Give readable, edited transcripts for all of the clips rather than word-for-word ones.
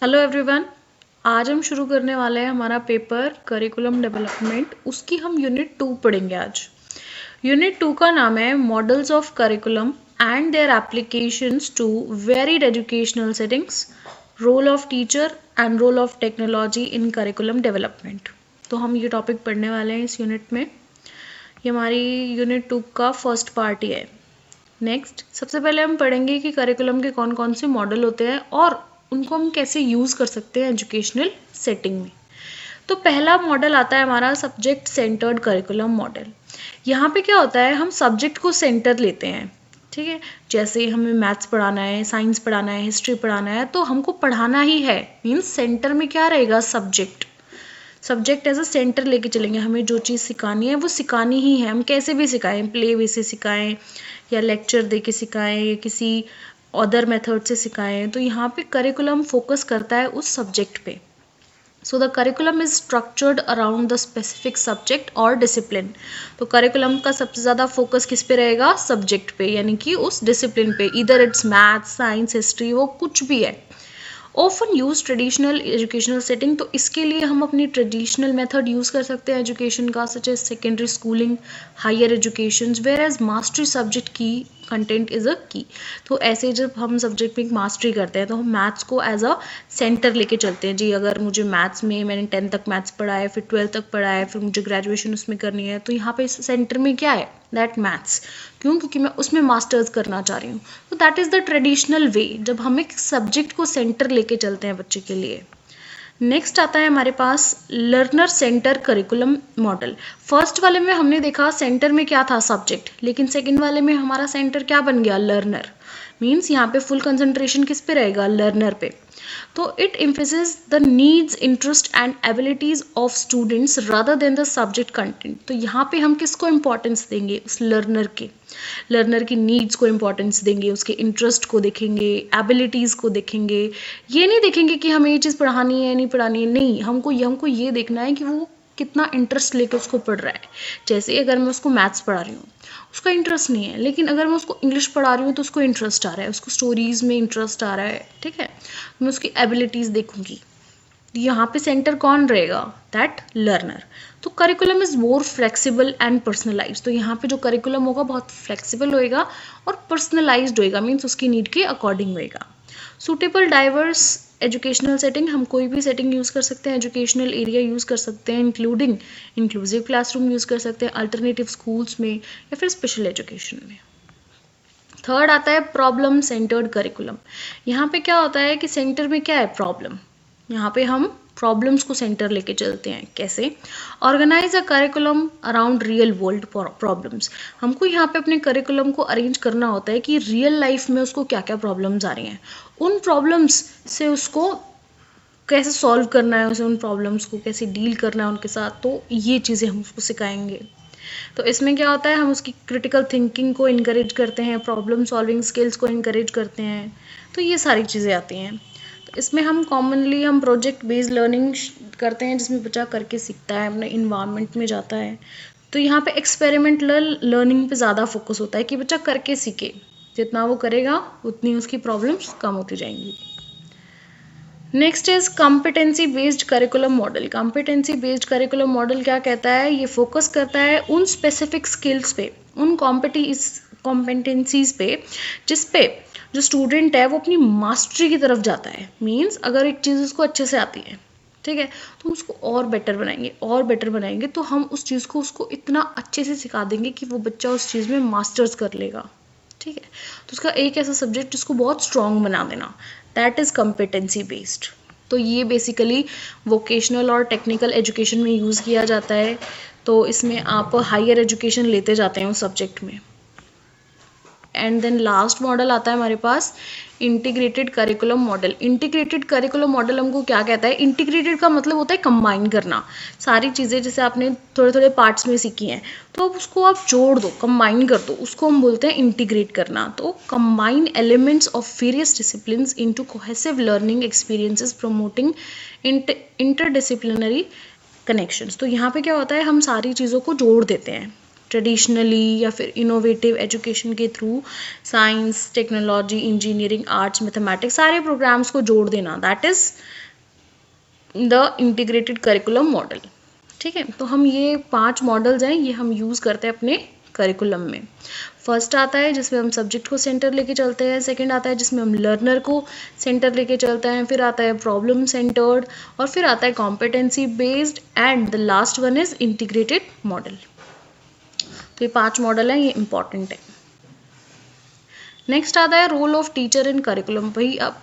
Hello everyone. आज हम शुरू करने वाले हैं हमारा पेपर करिकुलम डेवलपमेंट। उसकी हम यूनिट 2 पढ़ेंगे आज। यूनिट 2 का नाम है models of curriculum and their applications to varied educational settings, role of teacher and role of technology in curriculum development. तो हम ये टॉपिक पढ़ने वाले हैं इस यूनिट में। ये हमारी यूनिट 2 का फर्स्ट पार्ट ही है। नेक्स्ट, सबसे पहले हम पढ़ेंगे कि करिकुलम के कौन कौन से मॉडल होते हैं और उनको हम कैसे यूज़ कर सकते हैं एजुकेशनल सेटिंग में। तो पहला मॉडल आता है हमारा सब्जेक्ट सेंटर्ड करिकुलम मॉडल। यहाँ पे क्या होता है, हम सब्जेक्ट को सेंटर लेते हैं। ठीक है, जैसे हमें मैथ्स पढ़ाना है, साइंस पढ़ाना है, हिस्ट्री पढ़ाना है, तो हमको पढ़ाना ही है। मीन्स सेंटर में क्या रहेगा, subject. Subject as a centre लेके चलेंगे। हमें जो चीज़ सिखानी है वो सिखानी ही है। हम कैसे भी सिखाएं, प्ले वे से सिखाएं या लेक्चर दे के सिखाएं या किसी अदर मेथड से सिखाएं। तो यहाँ पे करिकुलम फोकस करता है उस सब्जेक्ट पे। So the curriculum is structured around the specific subject और डिसिप्लिन। तो करिकुलम का सबसे ज़्यादा फोकस किस पे रहेगा, सब्जेक्ट पे, यानी कि उस डिसिप्लिन पे। इधर इट्स मैथ्स, साइंस, हिस्ट्री, वो कुछ भी है। Often use traditional educational setting. तो इसके लिए हम अपनी ट्रेडिशनल मेथड यूज़ कर सकते हैं एजुकेशन का, such as secondary schooling, higher education, where as mastery subject की कंटेंट इज़ अ की। तो ऐसे जब हम सब्जेक्ट में मास्टरी करते हैं तो हम मैथ्स को एज अ सेंटर लेके चलते हैं। जी, अगर मुझे मैथ्स में, मैंने 10th तक मैथ्स पढ़ा है, फिर 12th तक पढ़ा है, फिर मुझे ग्रेजुएशन उसमें करनी है, तो यहाँ पे सेंटर में क्या है, दैट मैथ्स। क्यों? क्योंकि मैं उसमें मास्टर्स करना चाह रही हूँ। तो that is the traditional way, जब हम एक सब्जेक्ट को सेंटर लेके चलते हैं बच्चे के लिए। नेक्स्ट आता है हमारे पास learner centre curriculum model. First वाले में हमने देखा सेंटर में क्या था, सब्जेक्ट, लेकिन सेकंड वाले में हमारा सेंटर क्या बन गया, लर्नर। मीन्स यहाँ पे फुल कंसंट्रेशन किस पे रहेगा, लर्नर पे। तो it emphasis the needs, interest and abilities of students rather than the subject content. तो यहाँ पे हम किसको इंपॉर्टेंस देंगे, उस लर्नर के। लर्नर की नीड्स को इंपॉर्टेंस देंगे, उसके इंटरेस्ट को देखेंगे, एबिलिटीज़ को देखेंगे। ये नहीं देखेंगे कि हमें ये चीज़ पढ़ानी है नहीं पढ़ानी है, नहीं, हमको ये देखना है कि वो कितना इंटरेस्ट लेके उसको पढ़ रहा है। जैसे अगर मैं उसको मैथ्स पढ़ा रही हूँ, उसका इंटरेस्ट नहीं है, लेकिन अगर मैं उसको इंग्लिश पढ़ा रही हूँ तो उसको इंटरेस्ट आ रहा है, उसको स्टोरीज़ में इंटरेस्ट आ रहा है। ठीक है, मैं उसकी एबिलिटीज़ देखूंगी। यहाँ पे सेंटर कौन रहेगा, दैट लर्नर। तो curriculum is more flexible and personalise. तो यहाँ पे जो करिकुलम होगा बहुत फ्लेक्सिबल होएगा और पर्सनलाइज्ड होएगा, मीन्स उसकी नीड के अकॉर्डिंग होएगा। सूटेबल डाइवर्स एजुकेशनल सेटिंग, हम कोई भी सेटिंग यूज़ कर सकते हैं, एजुकेशनल एरिया यूज़ कर सकते हैं, इंक्लूडिंग इंक्लूसिव क्लासरूम यूज़ कर सकते हैं, अल्टरनेटिव स्कूल्स में या फिर स्पेशल एजुकेशन में। थर्ड आता है प्रॉब्लम सेंटर्ड करिकुलम। यहाँ पे क्या होता है कि सेंटर में क्या है, प्रॉब्लम। यहाँ पे हम प्रॉब्लम्स को सेंटर लेके चलते हैं। कैसे, organise a curriculum around real world problems. हमको यहाँ पे अपने करिकुलम को अरेंज करना होता है कि रियल लाइफ में उसको क्या क्या प्रॉब्लम्स आ रही हैं, उन प्रॉब्लम्स से उसको कैसे सॉल्व करना है, उसे उन प्रॉब्लम्स को कैसे डील करना है उनके साथ। तो ये चीज़ें हम उसको सिखाएंगे। तो इसमें क्या होता है, हम उसकी क्रिटिकल थिंकिंग को इनकरेज करते हैं, प्रॉब्लम सॉल्विंग स्किल्स को इनकरेज करते हैं। तो ये सारी चीज़ें आती हैं। तो इसमें हम कॉमनली हम प्रोजेक्ट बेस्ड लर्निंग करते हैं, जिसमें बच्चा करके सीखता है, अपने इन्वायरमेंट में जाता है। तो यहाँ पे एक्सपेरिमेंटल लर्निंग पे ज़्यादा फोकस होता है कि बच्चा करके सीखे। जितना वो करेगा उतनी उसकी प्रॉब्लम्स कम होती जाएंगी। Next is competency based curriculum model. Competency based curriculum model क्या कहता है, ये फोकस करता है उन स्पेसिफिक स्किल्स पे, उन कॉम्पिटेंसीज पे जिस पे जो स्टूडेंट है वो अपनी मास्टरी की तरफ जाता है। मीन्स अगर एक चीज़ उसको अच्छे से आती है, ठीक है, तो हम उसको और बेटर बनाएंगे, और बेटर बनाएंगे, तो हम उस चीज़ को उसको इतना अच्छे से सिखा देंगे कि वो बच्चा उस चीज़ में मास्टर्स कर लेगा। ठीक है, तो उसका एक ऐसा सब्जेक्ट जिसको बहुत स्ट्रॉन्ग बना देना, दैट इज़ कॉम्पिटेंसी बेस्ड। तो ये बेसिकली वोकेशनल और टेक्निकल एजुकेशन में यूज़ किया जाता है। तो इसमें आप हायर एजुकेशन लेते जाते हैं उस सब्जेक्ट में। एंड देन लास्ट मॉडल आता है हमारे पास integrated curriculum model. Integrated curriculum model हमको क्या कहता है, इंटीग्रेटेड का मतलब होता है कंबाइन करना। सारी चीज़ें जैसे आपने थोड़े थोड़े पार्ट्स में सीखी हैं, तो अब उसको आप जोड़ दो, कंबाइन कर दो, उसको हम बोलते हैं इंटीग्रेट करना। तो combine elements of various disciplines into cohesive learning experiences promoting interdisciplinary connections. तो यहाँ पे क्या होता है, हम सारी चीज़ों को जोड़ देते हैं, ट्रेडिशनली या फिर इनोवेटिव एजुकेशन के through science, technology, engineering, arts, mathematics सारे प्रोग्राम्स को जोड़ देना, that is the integrated curriculum model. ठीक है, तो हम ये 5 मॉडल्स हैं, ये हम यूज़ करते हैं अपने करिकुलम में। फर्स्ट आता है जिसमें हम सब्जेक्ट को सेंटर लेके चलते हैं, सेकंड आता है जिसमें हम लर्नर को सेंटर लेके चलते हैं, फिर आता है प्रॉब्लम सेंटर्ड, और फिर आता है competency based, and the last one is integrated model. तो ये 5 मॉडल हैं, ये इंपॉर्टेंट है। नेक्स्ट आता है role of teacher in curriculum. भाई अब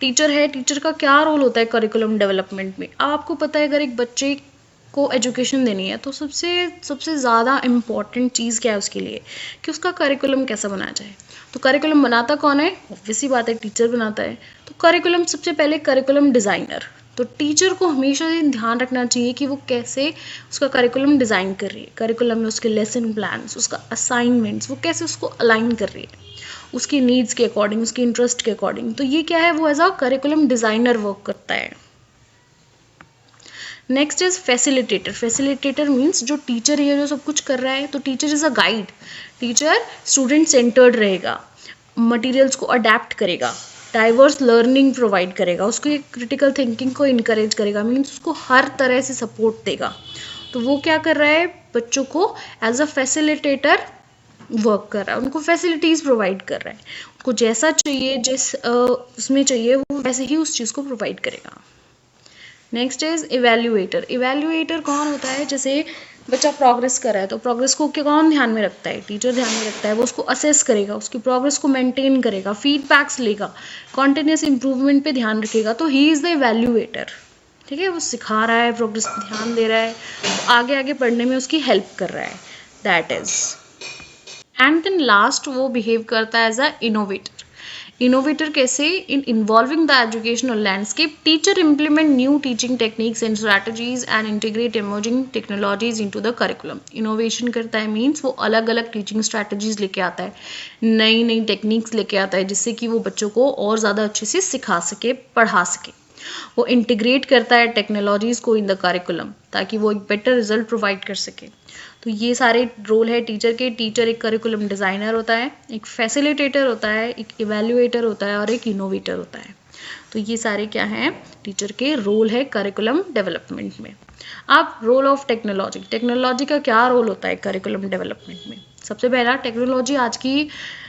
टीचर है, टीचर का क्या रोल होता है करिकुलम डेवलपमेंट में। आपको पता है अगर एक बच्चे को एजुकेशन देनी है तो सबसे ज़्यादा इम्पॉर्टेंट चीज़ क्या है उसके लिए, कि उसका करिकुलम कैसा बना जाए। तो करिकुलम बनाता कौन है? ऑब्वियसली बात है, टीचर बनाता है। तो करिकुलम सबसे पहले करिकुलम डिज़ाइनर, तो टीचर को हमेशा ये ध्यान रखना चाहिए कि वो कैसे उसका करिकुलम डिज़ाइन कर रही है, करिकुलम में उसके लेसन प्लान्स, उसका असाइनमेंट्स, वो कैसे उसको अलाइन कर रही है उसकी नीड्स के अकॉर्डिंग, उसके इंटरेस्ट के अकॉर्डिंग। तो ये क्या है, वो as a curriculum designer work करता है। Next is facilitator. Facilitator means जो टीचर है जो सब कुछ कर रहा है, तो teacher is a guide. Teacher student centred रहेगा, मटेरियल्स को अडेप्ट करेगा, डाइवर्स लर्निंग प्रोवाइड करेगा, उसको एक क्रिटिकल थिंकिंग को इनकरेज करेगा, मीन्स उसको हर तरह से सपोर्ट देगा। तो वो क्या कर रहा है, बच्चों को एज अ फैसिलिटेटर वर्क कर रहा है, उनको फैसिलिटीज़ प्रोवाइड कर रहा है, उनको जैसा चाहिए, जिस उसमें चाहिए वो वैसे ही उस चीज़ को प्रोवाइड करेगा। Next is evaluator. इवेल्युएटर कौन होता है, जैसे बच्चा प्रोग्रेस कर रहा है तो प्रोग्रेस को कौन ध्यान में रखता है, टीचर ध्यान में रखता है। वो उसको असेस करेगा, उसकी प्रोग्रेस को मेंटेन करेगा, फीडबैक्स लेगा, कॉन्टिन्यूस इंप्रूवमेंट पे ध्यान रखेगा, तो ही इज़ द इवेल्युएटर। ठीक है, वो सिखा रहा है, प्रोग्रेस पे ध्यान दे रहा है, तो आगे आगे पढ़ने में उसकी हेल्प कर रहा है, that is. And then last वो बिहेव करता है एज अ इनोवेटर। इनोवेटर कैसे, in involving the educational landscape, teacher implement new teaching techniques and strategies and integrate emerging technologies into the curriculum. Innovation करता है means वो अलग अलग teaching strategies लेके आता है, नई नई टेक्निक्स लेके आता है, जिससे कि वो बच्चों को और ज़्यादा अच्छे से सिखा सके, पढ़ा सके। वो इंटीग्रेट करता है टेक्नोलॉजीज को इन द करिकुलम, ताकि वो एक बेटर रिजल्ट प्रोवाइड कर सके। तो ये सारे रोल है टीचर के। टीचर एक करिकुलम डिज़ाइनर होता है, एक फैसिलिटेटर होता है, एक इवेल्युएटर होता है और एक इनोवेटर होता है। तो ये सारे क्या हैं, टीचर के रोल है करिकुलम डेवलपमेंट में। अब रोल ऑफ टेक्नोलॉजी। टेक्नोलॉजी का क्या रोल होता है करिकुलम डेवलपमेंट में? सबसे पहला, टेक्नोलॉजी आज की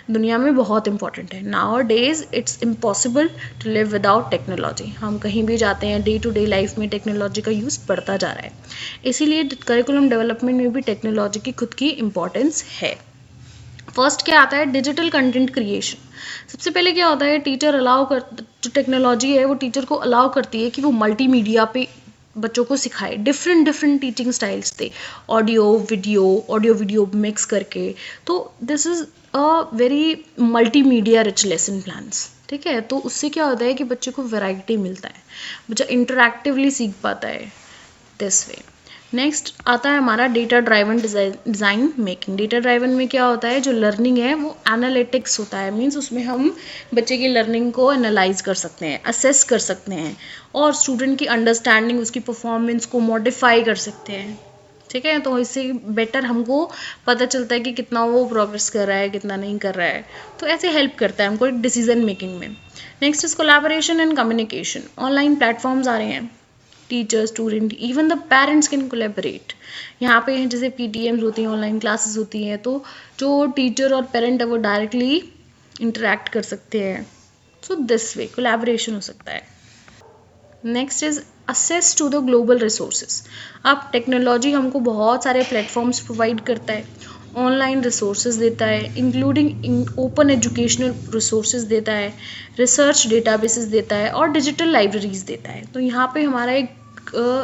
दुनिया में बहुत इंपॉर्टेंट है। Nowadays it's impossible to live without technology. हम कहीं भी जाते हैं, डे टू डे लाइफ में टेक्नोलॉजी का यूज़ बढ़ता जा रहा है, इसीलिए करिकुलम डेवलपमेंट में भी टेक्नोलॉजी की खुद की इम्पोर्टेंस है। फर्स्ट क्या आता है, डिजिटल कंटेंट क्रिएशन। सबसे पहले क्या होता है, टीचर अलाउ कर, जो टेक्नोलॉजी है वो टीचर को अलाउ करती है कि वो मल्टीमीडिया पे बच्चों को सिखाए, डिफरेंट डिफरेंट टीचिंग स्टाइल्स थे, ऑडियो वीडियो मिक्स करके। तो this is a very multimedia rich lesson plans. ठीक है, तो उससे क्या होता है कि बच्चे को वैरायटी मिलता है, बच्चा इंटरैक्टिवली सीख पाता है दिस वे। नेक्स्ट आता है हमारा data driven design making. Data driven में क्या होता है, जो लर्निंग है वो एनालिटिक्स होता है, मीन्स उसमें हम बच्चे की लर्निंग को एनालाइज कर सकते हैं, असेस कर सकते हैं, और स्टूडेंट की अंडरस्टैंडिंग, उसकी परफॉर्मेंस को मॉडिफाई कर सकते हैं। ठीक है, तो इससे बेटर हमको पता चलता है कि कितना वो प्रोग्रेस कर रहा है, कितना नहीं कर रहा है। तो ऐसे हेल्प करता है हमको एक डिसीजन मेकिंग में। Next is collaboration and communication. Online platforms आ रहे हैं, teacher, student, even the parents can collaborate. यहाँ पे जैसे PTMs होती हैं, ऑनलाइन क्लासेस होती हैं, तो जो टीचर और पेरेंट है वो डायरेक्टली इंटरेक्ट कर सकते हैं। सो दिस वे कोलैबोरेशन हो सकता है। Next is access to the global resources. अब टेक्नोलॉजी हमको बहुत सारे प्लेटफॉर्म्स प्रोवाइड करता है, ऑनलाइन रिसोर्सेज देता है, इंक्लूडिंग ओपन एजुकेशनल रिसोर्सेज देता है, रिसर्च डेटाबेसेस देता है, और डिजिटल लाइब्रेरीज देता है। तो यहाँ पे हमारा एक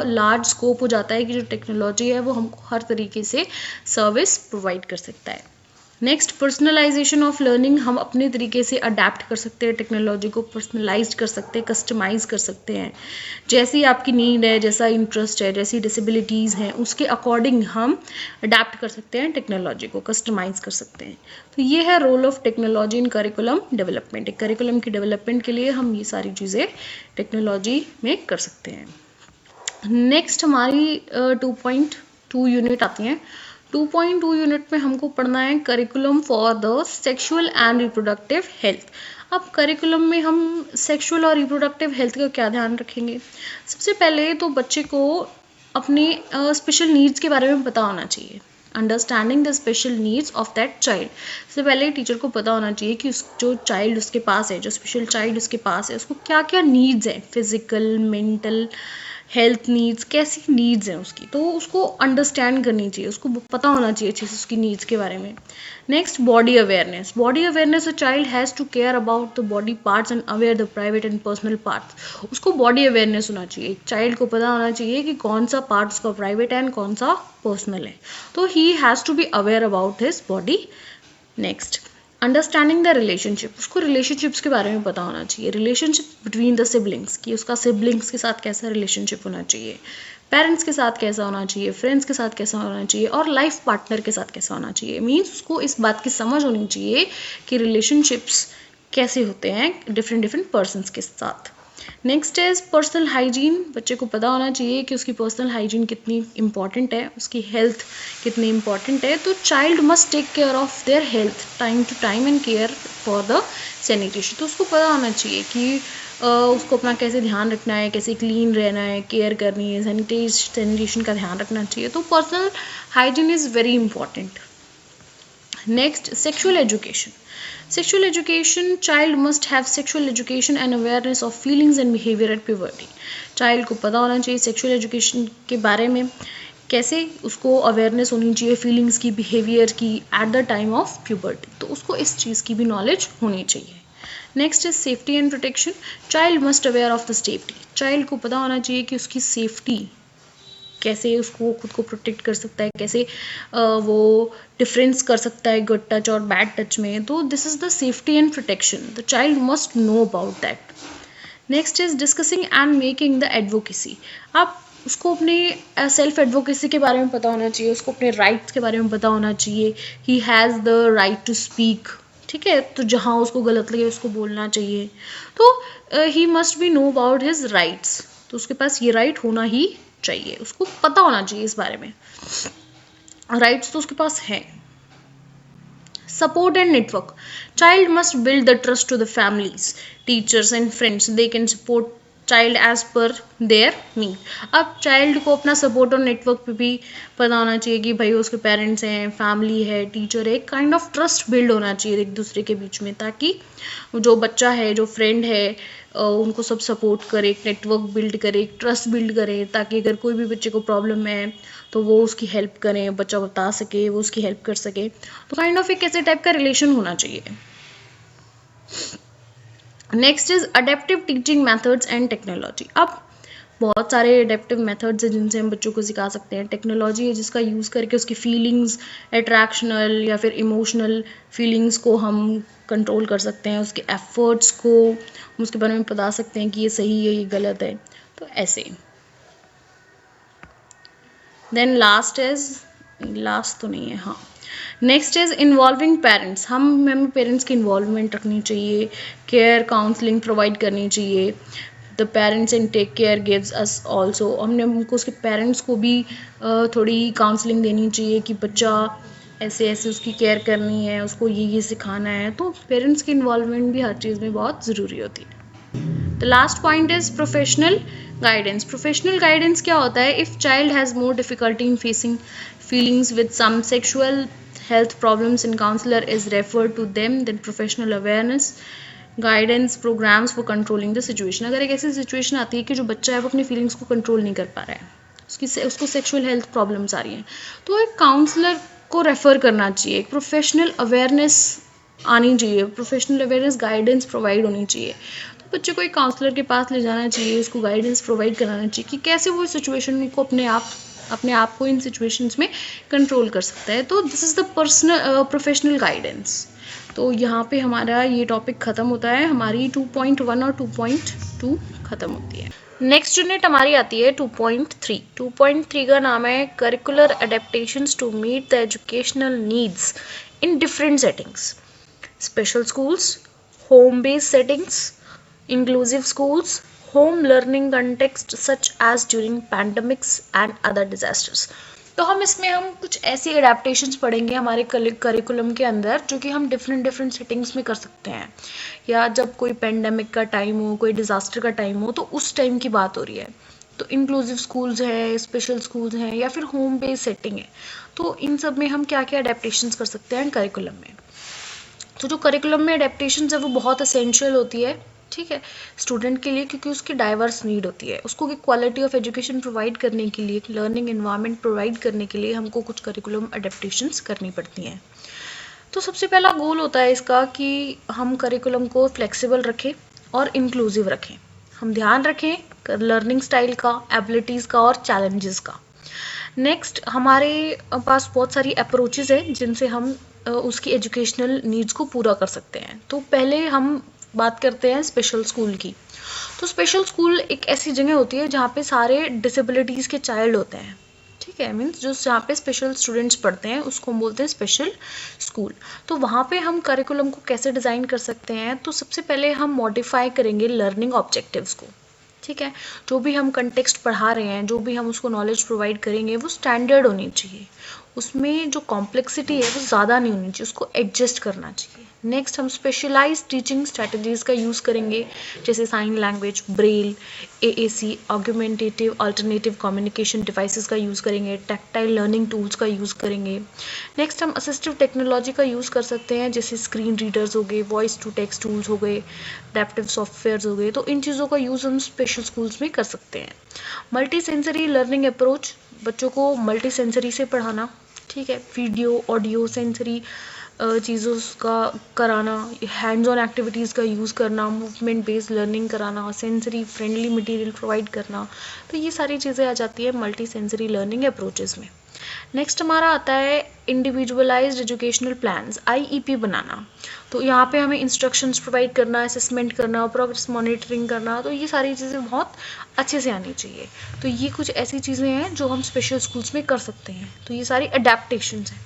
लार्ज स्कोप हो जाता है कि जो टेक्नोलॉजी है वो हमको हर तरीके से सर्विस प्रोवाइड कर सकता है। Next, personalisation of learning. हम अपने तरीके से अडेप्ट कर सकते हैं, टेक्नोलॉजी को पर्सनलाइज कर सकते हैं, कस्टमाइज़ कर सकते हैं। जैसी आपकी नीड है, जैसा इंटरेस्ट है, जैसी डिसेबिलिटीज़ हैं, उसके अकॉर्डिंग हम अडेप्ट कर सकते हैं, टेक्नोलॉजी को कस्टमाइज़ कर सकते हैं। तो ये है role of technology in curriculum development. एक करिकुलम की डेवलपमेंट के लिए हम ये सारी चीज़ें टेक्नोलॉजी में कर सकते हैं। नेक्स्ट हमारी 2.2 यूनिट आती हैं। 2.2 यूनिट में हमको पढ़ना है curriculum for the sexual and reproductive health. अब करिकुलम में हम सेक्सुअल और रिप्रोडक्टिव हेल्थ का क्या ध्यान रखेंगे? सबसे पहले तो बच्चे को अपने स्पेशल नीड्स के बारे में पता होना चाहिए। Understanding the special needs of that child, सबसे पहले टीचर को पता होना चाहिए कि जो चाइल्ड उसके पास है, जो स्पेशल चाइल्ड उसके पास है, उसको क्या क्या नीड्स हैं, फिजिकल, मेंटल, हेल्थ नीड्स, कैसी नीड्स हैं उसकी, तो उसको अंडरस्टैंड करनी चाहिए, उसको पता होना चाहिए अच्छे से उसकी नीड्स के बारे में। Next, body awareness. Body awareness, a child has to care about the body parts and aware the private and personal parts. उसको बॉडी अवेयरनेस होना चाहिए, चाइल्ड को पता होना चाहिए कि कौन सा पार्ट उसका प्राइवेट है एंड कौन सा पर्सनल है, तो he has to be aware about his body. Next, understanding the relationship. उसको रिलेशनशिप्स के बारे में पता होना चाहिए, रिलेशनशिप बिटवीन द सिबलिंग्स, कि उसका सिबलिंग्स के साथ कैसा रिलेशनशिप होना चाहिए, पेरेंट्स के साथ कैसा होना चाहिए, फ्रेंड्स के साथ कैसा होना चाहिए, और लाइफ पार्टनर के साथ कैसा होना चाहिए। मीन्स उसको इस बात की समझ होनी चाहिए कि रिलेशनशिप्स कैसे होते हैं डिफरेंट पर्सन्स के साथ। Next is personal hygiene. बच्चे को पता होना चाहिए कि उसकी पर्सनल हाइजीन कितनी इंपॉर्टेंट है, उसकी हेल्थ कितनी इंपॉर्टेंट है। तो child must take care of their health time to time and care for the sanitation. तो उसको पता होना चाहिए कि उसको अपना कैसे ध्यान रखना है, कैसे क्लीन रहना है, केयर करनी है, सैनिटेशन का ध्यान रखना चाहिए। तो personal hygiene is very important. Next, sexual education. Sexual education, child must have sexual education and awareness of feelings and behavior at puberty. Child को पता होना चाहिए सेक्सुअल एजुकेशन के बारे में, कैसे उसको अवेयरनेस होनी चाहिए फीलिंग्स की, बिहेवियर की at the time of puberty, तो उसको इस चीज़ की भी नॉलेज होनी चाहिए। Next is safety and protection. Child must aware of the safety. Child को पता होना चाहिए कि उसकी सेफ्टी, कैसे उसको खुद को प्रोटेक्ट कर सकता है, कैसे वो डिफरेंस कर सकता है गुड टच और बैड टच में। तो this is the safety and protection, the child must know about that. Next is discussing and making the advocacy. आप उसको अपने सेल्फ एडवोकेसी के बारे में पता होना चाहिए, उसको अपने राइट्स के बारे में पता होना चाहिए। He has the right to speak, ठीक है, तो जहाँ उसको गलत लगे उसको बोलना चाहिए। तो he must be know about his rights, तो उसके पास ये राइट होना ही चाहिए, उसको पता होना चाहिए इस बारे में, राइट्स तो उसके पास है। Support and network. Child must build the trust to the families, teachers and friends, they can support child as per their need. अब चाइल्ड को अपना सपोर्ट और नेटवर्क पे भी पता होना चाहिए कि भाई उसके पेरेंट्स हैं, फैमिली है, टीचर है, काइंड ऑफ ट्रस्ट बिल्ड होना चाहिए एक दूसरे के बीच में, ताकि जो बच्चा है, जो फ्रेंड है, उनको सब सपोर्ट करे, एक नेटवर्क बिल्ड करे, एक ट्रस्ट बिल्ड करे, ताकि अगर कोई भी बच्चे को प्रॉब्लम है तो वो उसकी हेल्प करें, बच्चा बता सके, वो उसकी हेल्प कर सके। तो काइंड ऑफ एक ऐसे टाइप का रिलेशन होना चाहिए। Next is adaptive teaching methods and technology. अब बहुत सारे अडेप्टिव मेथड्स हैं जिनसे हम बच्चों को सिखा सकते हैं। टेक्नोलॉजी है जिसका यूज़ करके उसकी फीलिंग्स, अट्रैक्शनल या फिर इमोशनल फीलिंग्स को हम कंट्रोल कर सकते हैं, उसके एफर्ट्स को हम उसके बारे में बता सकते हैं कि ये सही है, ये गलत है, तो ऐसे। देन लास्ट तो नहीं है, हाँ, नेक्स्ट इज इन्वॉल्विंग पेरेंट्स। हमें पेरेंट्स की इन्वॉल्वमेंट रखनी चाहिए, केयर काउंसलिंग प्रोवाइड करनी चाहिए। The parents and take care gives us also, हमने उनको उसके पेरेंट्स को भी थोड़ी काउंसलिंग देनी चाहिए कि बच्चा ऐसे ऐसे उसकी केयर करनी है, उसको ये सिखाना है। तो पेरेंट्स की इन्वॉल्वमेंट भी हर चीज़ में बहुत ज़रूरी होती है। The last point is professional guidance. Professional guidance क्या होता है? If child has more difficulty in facing feelings with some sexual health problems and counselor is referred to them, then professional awareness guidance programmes for controlling the situation. अगर एक ऐसी situation आती है कि जो बच्चा है वो अपनी फीलिंग्स को कंट्रोल नहीं कर पा रहा है, उसको सेक्सुअल हेल्थ प्रॉब्लम्स आ रही हैं, तो एक काउंसलर को रेफ़र करना चाहिए, एक प्रोफेशनल अवेयरनेस आनी चाहिए, प्रोफेशनल अवेयरनेस गाइडेंस प्रोवाइड होनी चाहिए। तो बच्चे को एक काउंसलर के पास ले जाना चाहिए, उसको गाइडेंस प्रोवाइड कराना चाहिए कि कैसे वो सिचुएशन को अपने आप को इन सिचुएशंस में कंट्रोल कर सकता है। तो this is the professional guidance. तो यहाँ पे हमारा ये टॉपिक ख़त्म होता है, हमारी 2.1 और 2.2 ख़त्म होती है। नेक्स्ट यूनिट हमारी आती है 2.3। 2.3 का नाम है curricular adaptations to meet the educational needs in different settings, special schools, home based settings, inclusive schools, home learning context such as during pandemics and other disasters. तो हम कुछ ऐसी एडेप्टेशंस पढ़ेंगे हमारे करिकुलम के अंदर जो कि हम डिफरेंट डिफरेंट सेटिंग्स में कर सकते हैं, या जब कोई पेंडेमिक का टाइम हो, कोई डिज़ास्टर का टाइम हो, तो उस टाइम की बात हो रही है। तो इंक्लूसिव स्कूल्स है, स्पेशल स्कूल्स हैं, या फिर होम बेस्ड सेटिंग है, तो इन सब में हम क्या क्या अडेप्टेशंस कर सकते हैं करिकुलम में। तो जो करिकुलम में अडेप्टेशन है वो बहुत असेंशियल होती है, ठीक है, स्टूडेंट के लिए, क्योंकि उसकी डाइवर्स नीड होती है। उसको एक क्वालिटी ऑफ एजुकेशन प्रोवाइड करने के लिए, एक लर्निंग इन्वायरमेंट प्रोवाइड करने के लिए हमको कुछ करिकुलम अडेप्टेशंस करनी पड़ती हैं। तो सबसे पहला गोल होता है इसका कि हम करिकुलम को फ्लेक्सिबल रखें और इंक्लूसिव रखें। हम ध्यान रखें लर्निंग स्टाइल का, एबिलिटीज़ का और चैलेंजेस का। नेक्स्ट, हमारे पास बहुत सारी अप्रोचेस हैं जिनसे हम उसकी एजुकेशनल नीड्स को पूरा कर सकते हैं। तो पहले हम बात करते हैं स्पेशल स्कूल की। तो स्पेशल स्कूल एक ऐसी जगह होती है जहाँ पे सारे डिसेबिलिटीज़ के चाइल्ड होते हैं, ठीक है, मीन्स जो जहाँ पे स्पेशल स्टूडेंट्स पढ़ते हैं उसको हम बोलते हैं स्पेशल स्कूल। तो वहाँ पे हम करिकुलम को कैसे डिज़ाइन कर सकते हैं, तो सबसे पहले हम मॉडिफाई करेंगे लर्निंग ऑब्जेक्टिव्स को, ठीक है। जो भी हम कंटेक्स्ट पढ़ा रहे हैं, जो भी हम उसको नॉलेज प्रोवाइड करेंगे, वो स्टैंडर्ड होनी चाहिए, उसमें जो कॉम्प्लेक्सिटी है वो ज़्यादा नहीं होनी चाहिए, उसको एडजस्ट करना चाहिए। नेक्स्ट, हम स्पेशलाइज्ड टीचिंग स्ट्रैटेजीज़ का यूज़ करेंगे, जैसे sign language, Braille, AAC, augmentative alternative communication devices का यूज़ करेंगे, टैक्टाइल लर्निंग टूल्स का यूज़ करेंगे। नेक्स्ट, हम असिस्टिव टेक्नोलॉजी का यूज़ कर सकते हैं, जैसे स्क्रीन रीडर्स हो गए, वॉइस टू टेक्स्ट टूल्स हो गए, अडेप्टिव सॉफ्टवेयर्स हो गए। तो इन चीज़ों का यूज़ हम स्पेशल स्कूल्स में कर सकते हैं। मल्टी सेंसरी लर्निंग अप्रोच, बच्चों को मल्टी सेंसरी से पढ़ाना, ठीक है, वीडियो, ऑडियो, सेंसरी चीज़ों का कराना, हैंड्स ऑन एक्टिविटीज़ का यूज़ करना, मूवमेंट बेस्ड लर्निंग कराना, सेंसरी फ्रेंडली मटेरियल प्रोवाइड करना। तो ये सारी चीज़ें आ जाती है मल्टी सेंसरी लर्निंग अप्रोचेस में। नेक्स्ट हमारा आता है इंडिविजुअलाइज्ड एजुकेशनल प्लान्स, आईईपी बनाना। तो यहाँ पे हमें इंस्ट्रक्शंस प्रोवाइड करना, असेसमेंट करना, प्रोग्रेस मॉनिटरिंग करना, तो ये सारी चीज़ें बहुत अच्छे से आनी चाहिए। तो ये कुछ ऐसी चीज़ें हैं जो हम स्पेशल स्कूल्स में कर सकते हैं। तो ये सारी अडेप्टेशंस हैं,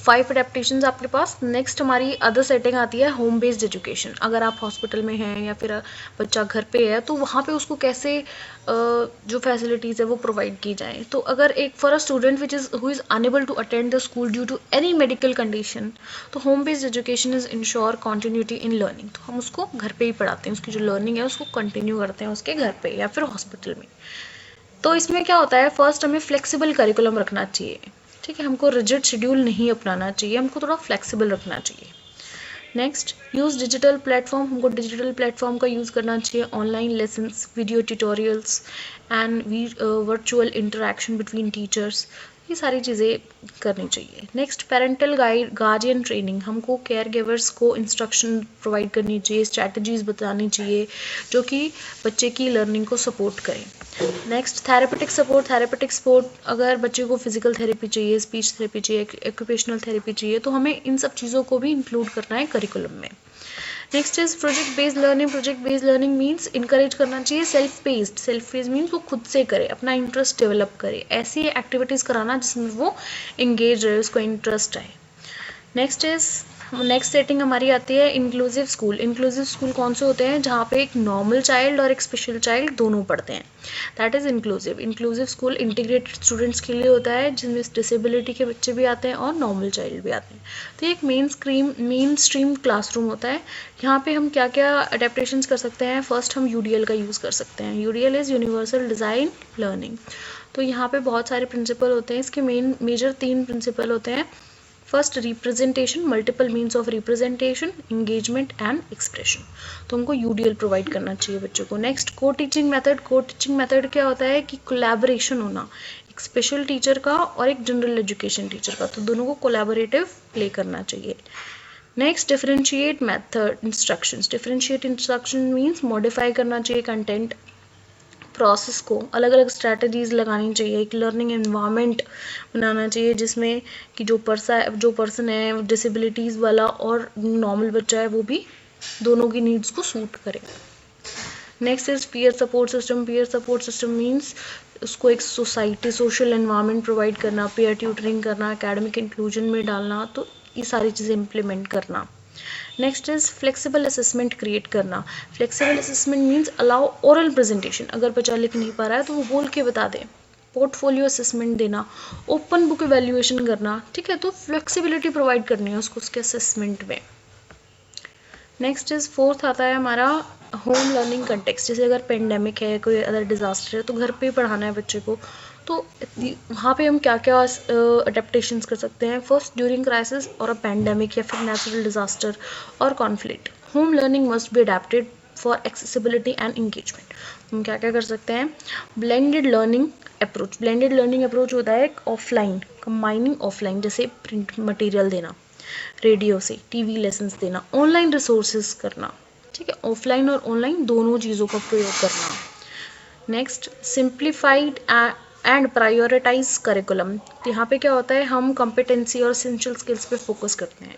5 अडेप्टेशंस आपके पास। नेक्स्ट हमारी अदर सेटिंग आती है होम बेस्ड एजुकेशन। अगर आप हॉस्पिटल में हैं या फिर बच्चा घर पे है, तो वहाँ पे उसको कैसे जो फैसिलिटीज़ है वो प्रोवाइड की जाए। तो अगर एक for a student which is who is unable to attend the school due to any medical condition, तो home based education is ensure continuity in learning. तो हम उसको घर पे ही पढ़ाते हैं, उसकी जो लर्निंग है उसको कंटिन्यू करते हैं उसके घर पे या फिर हॉस्पिटल में। तो इसमें क्या होता है, फर्स्ट हमें फ्लेक्सिबल करिकुलम रखना चाहिए, ठीक है, हमको रिजिड शेड्यूल नहीं अपनाना चाहिए, हमको थोड़ा फ्लेक्सिबल रखना चाहिए। नेक्स्ट, यूज़ डिजिटल प्लेटफॉर्म, हमको डिजिटल प्लेटफॉर्म का यूज़ करना चाहिए, online lessons, video tutorials and virtual interaction between teachers, ये सारी चीज़ें करनी चाहिए। नेक्स्ट, पेरेंटल गार्जियन ट्रेनिंग, हमको केयर गिवर्स को इंस्ट्रक्शन प्रोवाइड करनी चाहिए, स्ट्रैटेजीज़ बतानी चाहिए जो कि बच्चे की लर्निंग को सपोर्ट करें। नेक्स्ट, थेरेपेटिक सपोर्ट, अगर बच्चे को फिजिकल थेरेपी चाहिए, स्पीच थेरेपी चाहिए, एक्यूपेशनल थेरेपी चाहिए, तो हमें इन सब चीज़ों को भी इंक्लूड करना है करिकुलम में। Next is project based learning means encourage करना चाहिए सेल्फ पेस्ड मीन्स वो खुद से करे, अपना इंटरेस्ट डेवलप करे, ऐसी एक्टिविटीज़ कराना जिसमें वो इंगेज रहे, उसको इंटरेस्ट आए। नेक्स्ट सेटिंग हमारी आती है इंक्लूसिव स्कूल कौन से होते हैं, जहाँ पे एक नॉर्मल चाइल्ड और एक स्पेशल चाइल्ड दोनों पढ़ते हैं, that is inclusive school integrated students के लिए होता है, जिनमें डिसेबिलिटी के बच्चे भी आते हैं और नॉर्मल चाइल्ड भी आते हैं। तो ये एक मेन स्ट्रीम क्लासरूम होता है। यहाँ पे हम क्या क्या अडेप्टेशंस कर सकते हैं, फर्स्ट हम यूडीएल का यूज़ कर सकते हैं। UDL is universal design learning. तो यहाँ पे बहुत सारे प्रिंसिपल होते हैं, इसके मेजर 3 प्रिंसिपल होते हैं। First, representation, multiple means of representation, engagement and expression. तो हमको यूडीएल प्रोवाइड करना चाहिए बच्चों को। नेक्स्ट, को टीचिंग मेथड क्या होता है कि कोलैबोरेशन होना, एक स्पेशल टीचर का और एक जनरल एजुकेशन टीचर का, तो दोनों को कोलैबोरेटिव प्ले करना चाहिए। Next, differentiate instruction means modify करना चाहिए कंटेंट, प्रोसेस को अलग अलग स्ट्रैटेजीज़ लगानी चाहिए, एक लर्निंग एनवायरनमेंट बनाना चाहिए जिसमें कि जो पर्सन है डिसेबिलिटीज़ वाला और नॉर्मल बच्चा है वो भी दोनों की नीड्स को सूट करे। Next is peer support system means उसको एक सोशल एनवायरनमेंट प्रोवाइड करना, पीयर ट्यूटरिंग करना, एकेडमिक इंक्लूजन में डालना, तो ये सारी चीज़ें इम्प्लीमेंट करना। Next is flexible assessment create करना। Flexible assessment means allow oral presentation, अगर बच्चा लिख नहीं पा रहा है तो वो बोल के बता दे, पोर्टफोलियो असेसमेंट देना, ओपन बुक इवैल्यूएशन करना, ठीक है। तो फ्लेक्सिबिलिटी प्रोवाइड करनी है उसको उसके असेसमेंट में। नेक्स्ट इज फोर्थ आता है हमारा होम लर्निंग कंटेक्स्ट। जैसे अगर पेंडेमिक है, कोई अदर डिज़ास्टर है, तो घर पे ही पढ़ाना है बच्चे को, तो वहाँ पे हम क्या क्या अडेप्टेशंस कर सकते हैं। फर्स्ट, ड्यूरिंग क्राइसिस और अ पेंडेमिक या फिर नेचुरल डिजास्टर और conflict, home learning must be adapted for accessibility and engagement. हम क्या क्या कर सकते हैं। Blended learning approach, blended learning approach होता है ऑफलाइन कंबाइनिंग ऑफलाइन, जैसे प्रिंट मटेरियल देना, रेडियो से टीवी लेसन्स देना, ऑनलाइन रिसोर्सेज करना, ठीक है। ऑफलाइन और ऑनलाइन दोनों चीज़ों का प्रयोग करना। Next, simplified and prioritise curriculum. तो यहाँ पे क्या होता है, हम कॉम्पिटेंसी और एसेंशियल स्किल्स पे फोकस करते हैं।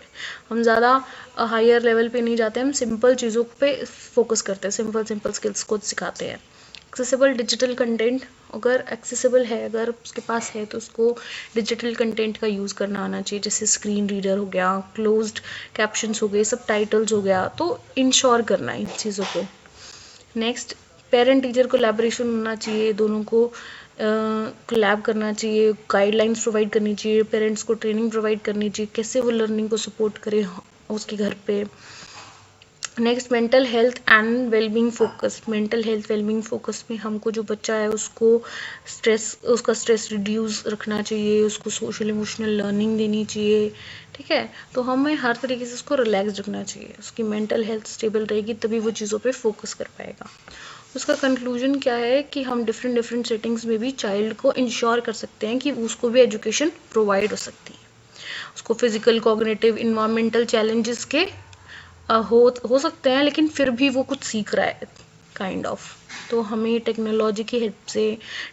हम ज़्यादा हायर लेवल पे नहीं जाते, हम सिंपल चीज़ों पे फोकस करते हैं, सिंपल स्किल्स को सिखाते हैं। एक्सेसिबल डिजिटल कंटेंट, अगर एक्सेसिबल है, अगर उसके पास है, तो उसको डिजिटल कंटेंट का यूज़ करना आना चाहिए, जैसे स्क्रीन रीडर हो गया, क्लोज्ड कैप्शंस हो गए, सब टाइटल्स हो गया, तो इंश्योर करना है इन चीज़ों को। नेक्स्ट, पेरेंट टीचर कोलैबोरेशन होना चाहिए, दोनों को कोलैब करना चाहिए, गाइडलाइंस प्रोवाइड करनी चाहिए, पेरेंट्स को ट्रेनिंग प्रोवाइड करनी चाहिए, कैसे वो लर्निंग को सपोर्ट करे उसके घर पे। Next, mental health and wellbeing focus. Mental health wellbeing focus में हमको जो बच्चा है उसको उसका स्ट्रेस रिड्यूस रखना चाहिए, उसको सोशल इमोशनल लर्निंग देनी चाहिए, ठीक है। तो हमें हर तरीके से उसको रिलैक्स रखना चाहिए, उसकी मेंटल हेल्थ स्टेबल रहेगी तभी वो चीज़ों पे फोकस कर पाएगा। उसका कंक्लूजन क्या है कि हम डिफरेंट सेटिंग्स में भी चाइल्ड को इंश्योर कर सकते हैं कि उसको भी एजुकेशन प्रोवाइड हो सकती है। उसको फिजिकल, कॉग्निटिव, इन्वायरमेंटल चैलेंजेस के हो सकते हैं, लेकिन फिर भी वो कुछ सीख रहा है काइंड ऑफ। तो हमें टेक्नोलॉजी की हेल्प से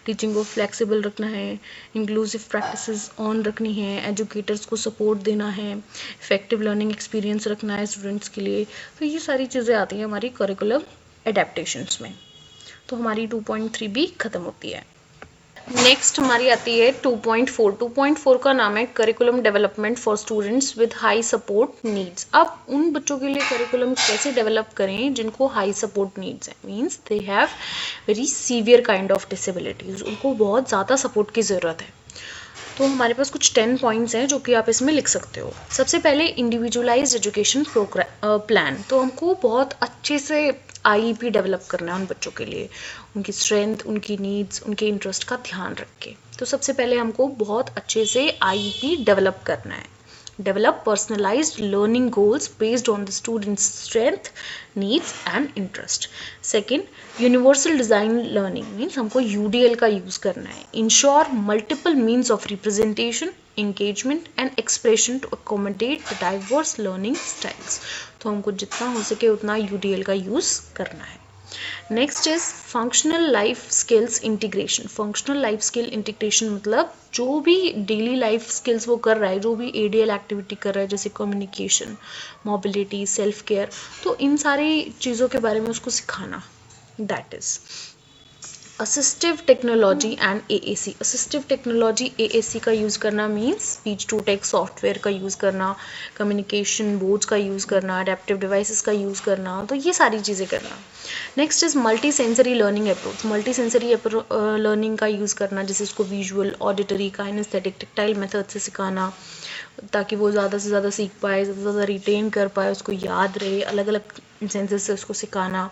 टीचिंग को फ्लेक्सिबल रखना है, इंक्लूसिव प्रैक्टिसेस ऑन रखनी है, एजुकेटर्स को सपोर्ट देना है, इफेक्टिव लर्निंग एक्सपीरियंस रखना है स्टूडेंट्स के लिए। तो ये सारी चीज़ें आती हैं हमारी करिकुलम एडेप्टेशंस में। तो हमारी 2.3 भी ख़त्म होती है। नेक्स्ट हमारी आती है 2.4। 2.4 का नाम है curriculum development for students with high support needs. अब उन बच्चों के लिए करिकुलम कैसे डेवलप करें जिनको हाई सपोर्ट नीड्स हैं, means they have very severe kind of disabilities, उनको बहुत ज़्यादा सपोर्ट की ज़रूरत है। तो हमारे पास कुछ 10 पॉइंट्स हैं जो कि आप इसमें लिख सकते हो। सबसे पहले, इंडिविजुअलाइज्ड एजुकेशन प्लान। तो हमको बहुत अच्छे से आईईपी डेवलप करना है उन बच्चों के लिए, उनकी स्ट्रेंथ, उनकी नीड्स, उनके इंटरेस्ट का ध्यान रख के। तो सबसे पहले हमको बहुत अच्छे से आईईपी डेवलप करना है। Develop personalised learning goals based on the students strength, needs and interest. Second, universal design learning, means हमको यूडीएल का यूज़ करना है। Ensure multiple means of representation, engagement and expression to accommodate the diverse learning styles। तो हमको जितना हो सके उतना यूडीएल का यूज़ करना है। Next is functional life skills integration. Functional life skill integration मतलब जो भी डेली लाइफ स्किल्स वो कर रहा है, जो भी एडीएल एक्टिविटी कर रहा है, जैसे कम्युनिकेशन, मोबिलिटी, सेल्फ केयर, तो इन सारी चीज़ों के बारे में उसको सिखाना। That is assistive technology and AAC. Assistive technology AAC का यूज़ करना means speech to text software का यूज़ करना, कम्युनिकेशन बोर्ड्स का यूज़ करना, अडेप्टिव डिवाइसेस का यूज़ करना, तो ये सारी चीज़ें करना। Next is multi sensory learning approach. Multi sensory learning का यूज़ करना, जैसे उसको visual, auditory, kinesthetic, tactile method से सिखाना, ताकि वो ज़्यादा से ज़्यादा सीख पाए, ज़्यादा से ज़्यादा रिटेन कर पाए, उसको याद रहे, अलग अलग सेंसेस से उसको सिखाना।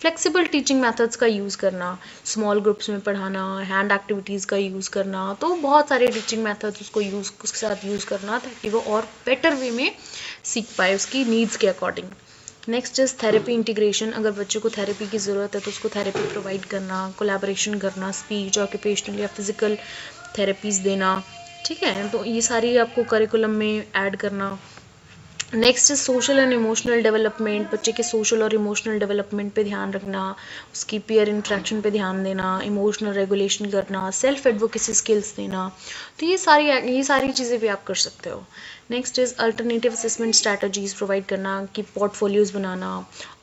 फ्लेक्सिबल टीचिंग मेथड्स का यूज़ करना, स्मॉल ग्रुप्स में पढ़ाना, हैंड एक्टिविटीज़ का यूज़ करना, तो बहुत सारे टीचिंग मेथड्स उसके साथ यूज़ करना ताकि वो और बेटर वे में सीख पाए उसकी नीड्स के according. Next is therapy integration. अगर बच्चे को थेरेपी की ज़रूरत है तो उसको थेरेपी प्रोवाइड करना, कोलैबोरेशन करना, स्पीच, ऑक्यूपेशनल या फिजिकल थेरेपीज़ देना, ठीक है। तो ये सारी आपको करिकुलम में ऐड करना। Next social and emotional development. बच्चे के सोशल और इमोशनल डेवलपमेंट पे ध्यान रखना, उसकी पीयर इंट्रैक्शन पे ध्यान देना, इमोशनल रेगुलेशन करना, सेल्फ एडवोकेसी स्किल्स देना, तो ये सारी चीज़ें भी आप कर सकते हो। Next is alternative assessment strategies provide करना, कि पोर्टफोलियोज़ बनाना,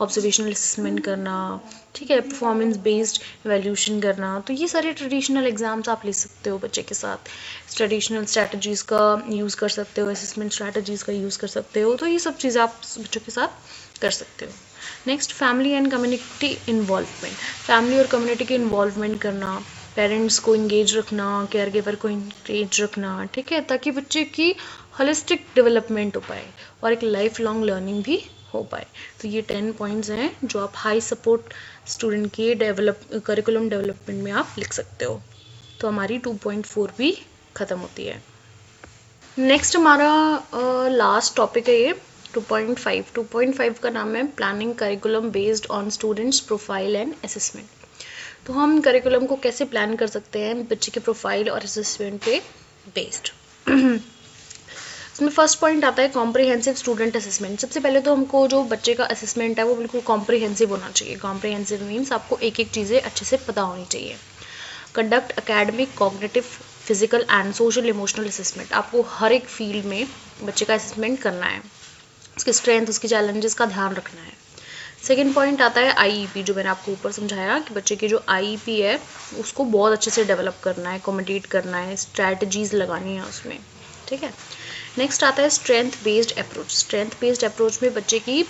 ऑब्जर्वेशनल असेसमेंट करना, ठीक है, परफॉर्मेंस बेस्ड वैल्यूशन करना, तो ये सारे ट्रेडिशनल एग्जाम्स आप ले सकते हो बच्चे के साथ। ट्रेडिशनल स्ट्रैटेजीज़ का यूज़ कर सकते हो, असेसमेंट स्ट्रैटेजीज़ का यूज़ कर सकते हो, तो ये सब चीज़ें आप बच्चों के साथ कर सकते हो। Next, family and community involvement. Family और कम्युनिटी के इन्वॉल्वमेंट करना, पेरेंट्स को इंगेज रखना, केयर गिवर को इंगेज रखना, ठीक है, ताकि बच्चे की होलिस्टिक डेवलपमेंट हो पाए और एक लाइफ लॉन्ग लर्निंग भी हो पाए। तो ये 10 पॉइंट्स हैं जो आप हाई सपोर्ट स्टूडेंट के करिकुलम डेवलपमेंट में आप लिख सकते हो। तो हमारी 2.4 भी ख़त्म होती है। नेक्स्ट हमारा लास्ट टॉपिक है ये 2.5। 2.5 का नाम है planning curriculum based on students profile and assessment. तो हम करिकुलम को कैसे प्लान कर सकते हैं बच्चे के प्रोफाइल और असेसमेंट पे बेस्ड। इसमें फर्स्ट पॉइंट आता है कॉम्प्रिहेंसिव स्टूडेंट असेसमेंट। सबसे पहले तो हमको जो बच्चे का असेसमेंट है वो बिल्कुल कॉम्प्रिहेंसिव होना चाहिए। कॉम्प्रिहेंसिव मीन्स आपको एक एक चीज़ें अच्छे से पता होनी चाहिए। Conduct academic, cognitive, physical and social emotional assessment. आपको हर एक फील्ड में बच्चे का असेसमेंट करना है, उसकी स्ट्रेंथ, उसकी चैलेंजेस का ध्यान रखना है। सेकेंड पॉइंट आता है आईईपी, जो मैंने आपको ऊपर समझाया कि बच्चे की जो आईईपी है उसको बहुत अच्छे से डेवलप करना है, अकोमोडेट करना है, स्ट्रैटेजीज लगानी है उसमें, ठीक है। नेक्स्ट आता है strength based approach. Strength based approach में बच्चे की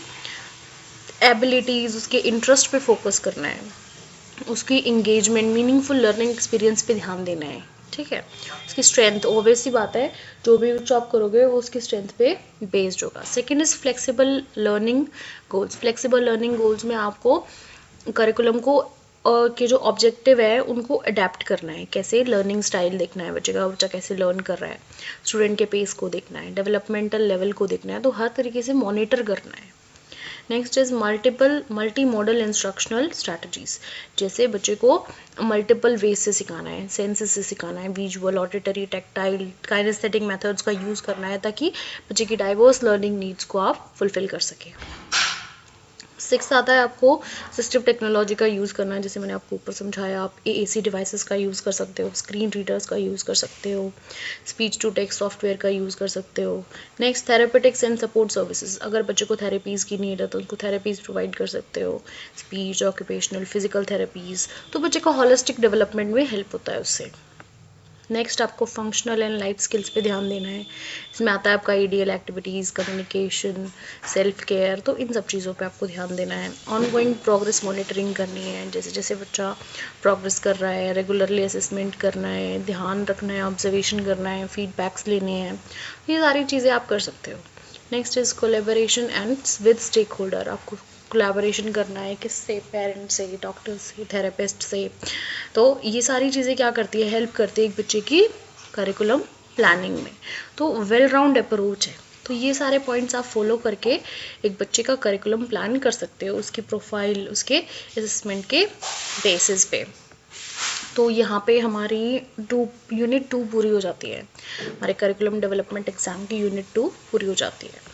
एबिलिटीज़, उसके इंटरेस्ट पे फोकस करना है, उसकी इंगेजमेंट, मीनिंगफुल लर्निंग एक्सपीरियंस पे ध्यान देना है, ठीक है। उसकी स्ट्रेंथ, ऑब्वियस सी बात है, जो भी आप करोगे वो उसकी स्ट्रेंथ पे बेस्ड होगा। Second is flexible learning goals. Flexible learning goals में आपको करिकुलम को के जो ऑब्जेक्टिव है उनको अडेप्ट करना है। कैसे लर्निंग स्टाइल देखना है बच्चे का, बच्चा कैसे लर्न कर रहा है, स्टूडेंट के पेस को देखना है, डेवलपमेंटल लेवल को देखना है, तो हर तरीके से मॉनिटर करना है। Next is multi modal instructional strategies. जैसे बच्चे को मल्टीपल वेज से सिखाना है, सेंसेस से सिखाना है, visual, auditory, tactile, kinesthetic methods का यूज़ करना है ताकि बच्चे की डाइवर्स लर्निंग नीड्स को आप फुलफिल कर सकें। सिक्स आता है आपको असिस्टिव टेक्नोलॉजी का यूज़ करना है। जैसे मैंने आपको ऊपर समझाया, आप एएसी डिवाइसेस का यूज़ कर सकते हो, स्क्रीन रीडर्स का यूज़ कर सकते हो, स्पीच टू टेक्स्ट सॉफ्टवेयर का यूज़ कर सकते हो। Next therapeutics and support services. अगर बच्चे को थेरेपीज़ की नीड है तो उनको थेरेपीज़ प्रोवाइड कर सकते हो, स्पीच, ऑक्यूपेशनल, फिजिकल थेरेपीज़, तो बच्चे का होलिस्टिक डेवलपमेंट में हेल्प होता है उससे। नेक्स्ट आपको फंक्शनल एंड लाइफ स्किल्स पे ध्यान देना है। इसमें आता है आपका ideal activities, communication, self care, तो इन सब चीज़ों पे आपको ध्यान देना है। ऑनगोइंग प्रोग्रेस मॉनिटरिंग करनी है, जैसे जैसे बच्चा प्रोग्रेस कर रहा है रेगुलरली असेसमेंट करना है, ध्यान रखना है, ऑब्जर्वेशन करना है, फीडबैक्स लेने हैं, ये सारी चीज़ें आप कर सकते हो। Next is collaboration and with stakeholder. आपको कोलैबोरेशन करना है, किससे, पेरेंट्स से, डॉक्टर से, थेरेपिस्ट से। तो ये सारी चीज़ें क्या करती है, हेल्प करती है एक बच्चे की करिकुलम प्लानिंग में। तो वेल राउंड अप्रोच है। तो ये सारे पॉइंट्स आप फॉलो करके एक बच्चे का करिकुलम प्लान कर सकते हो, उसकी प्रोफाइल, उसके असेसमेंट के बेसिस पे। तो यहाँ पे हमारी यूनिट 2 पूरी हो जाती है, हमारे करिकुलम डेवलपमेंट एग्ज़ाम की यूनिट 2 पूरी हो जाती है।